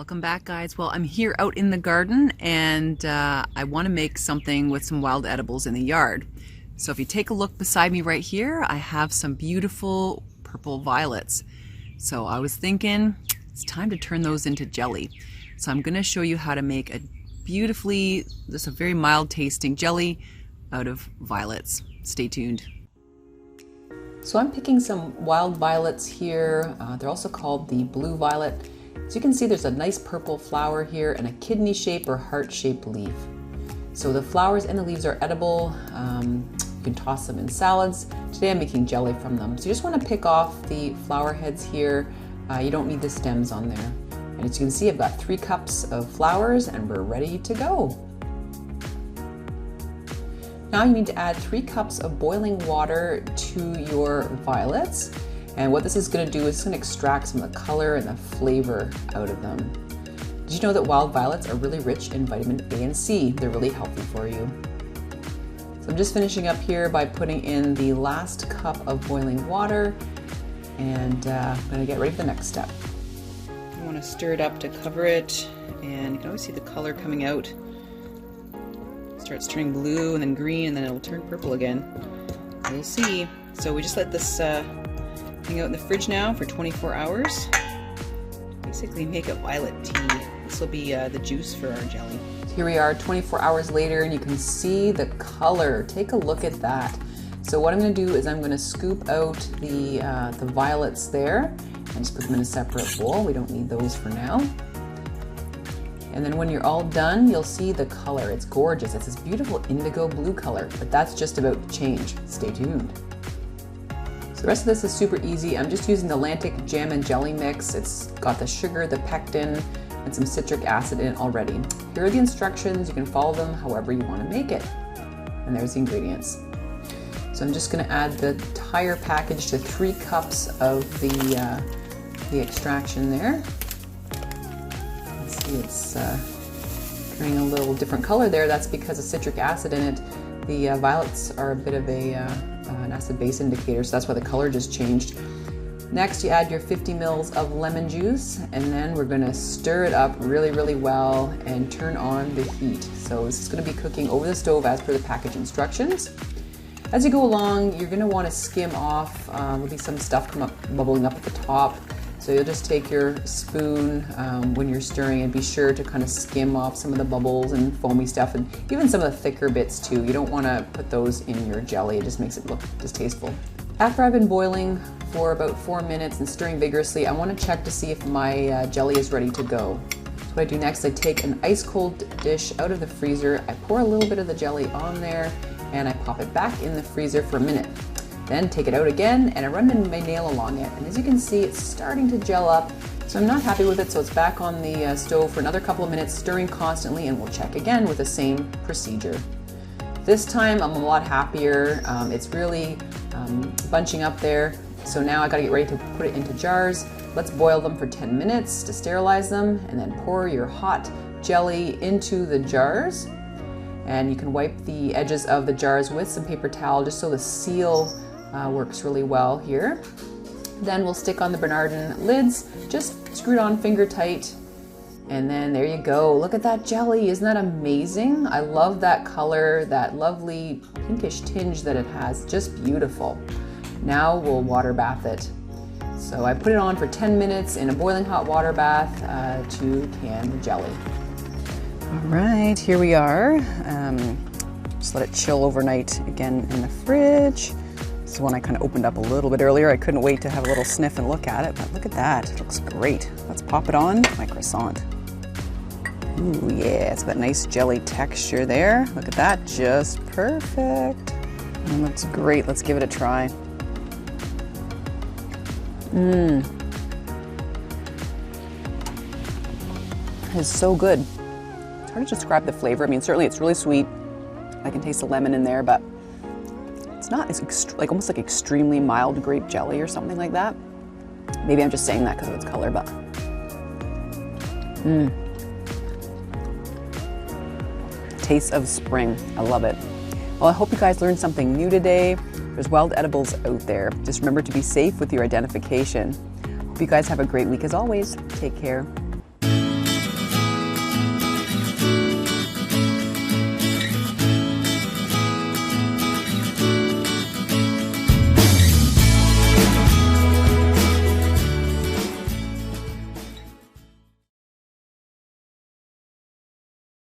Welcome back, guys. Well, I'm here out in the garden and I want to make something with some wild edibles in the yard. So if you take a look beside me right here, I have some beautiful purple violets. So I was thinking it's time to turn those into jelly. So I'm going to show you how to make a just a very mild tasting jelly out of violets. Stay tuned. So I'm picking some wild violets here. They're also called the blue violet. As you can see, there's a nice purple flower here and a kidney shape or heart shaped leaf. So the flowers and the leaves are edible. You can toss them in salads. Today I'm making jelly from them. So you just want to pick off the flower heads here. You don't need the stems on there. And as you can see, I've got 3 cups of flowers and we're ready to go. Now you need to add 3 cups of boiling water to your violets. And what this is going to do is it's going to extract some of the color and the flavor out of them. Did you know that wild violets are really rich in vitamin A and C? They're really healthy for you. So I'm just finishing up here by putting in the last cup of boiling water, and I'm going to get ready for the next step. I want to stir it up to cover it, and you can always see the color coming out. It starts turning blue and then green, and then it'll turn purple again. We'll see. So we just let this hang out in the fridge now for 24 hours. Basically make a violet tea. This will be the juice for our jelly. Here we are 24 hours later and you can see the color. Take a look at that. So what I'm going to do is I'm going to scoop out the violets there and just put them in a separate bowl. We don't need those for now. And then when you're all done, you'll see the color. It's gorgeous. It's this beautiful indigo blue color, but that's just about to change. Stay tuned. The rest of this is super easy. I'm just using the Atlantic jam and jelly mix. It's got the sugar, the pectin, and some citric acid in it already. Here are the instructions. You can follow them however you want to make it. And there's the ingredients. So I'm just going to add the entire package to 3 cups of the extraction there. You can see it's turning a little different color there. That's because of citric acid in it. The violets are a bit of an acid-base indicator, so that's why the color just changed. Next, you add your 50 mils of lemon juice, and then we're going to stir it up really, really well and turn on the heat. So this is going to be cooking over the stove as per the package instructions. As you go along, you're going to want to skim off. There'll be some stuff bubbling up at the top. So you'll just take your spoon when you're stirring and be sure to kind of skim off some of the bubbles and foamy stuff, and even some of the thicker bits too. You don't want to put those in your jelly. It just makes it look distasteful. After I've been boiling for about 4 minutes and stirring vigorously, I want to check to see if my jelly is ready to go. So what I do next, I take an ice cold dish out of the freezer, I pour a little bit of the jelly on there, and I pop it back in the freezer for a minute. Then take it out again and I run my nail along it, and as you can see, it's starting to gel up. So I'm not happy with it, so it's back on the stove for another couple of minutes, stirring constantly, and we'll check again with the same procedure. This time I'm a lot happier. It's really bunching up there. So now I gotta get ready to put it into jars. Let's boil them for 10 minutes to sterilize them, and then pour your hot jelly into the jars. And you can wipe the edges of the jars with some paper towel just so the seal works really well here. Then we'll stick on the Bernardin lids, just screw it on finger tight, and then there you go. Look at that jelly, isn't that amazing? I love that color, that lovely pinkish tinge that it has, just beautiful. Now we'll water bath it. So I put it on for 10 minutes in a boiling hot water bath to can the jelly. All right, here we are. Just let it chill overnight again in the fridge. This is one I kind of opened up a little bit earlier. I couldn't wait to have a little sniff and look at it, but look at that. It looks great. Let's pop it on my croissant. Ooh, yeah, it's got nice jelly texture there. Look at that, just perfect. And looks great. Let's give it a try. It's so good. It's hard to describe the flavor. I mean, certainly it's really sweet. I can taste the lemon in there, but it's not, it's like almost like extremely mild grape jelly or something like that. Maybe I'm just saying that because of its color, but taste of spring. I love it. Well, I hope you guys learned something new today. There's wild edibles out there. Just remember to be safe with your identification. Hope you guys have a great week as always. Take care.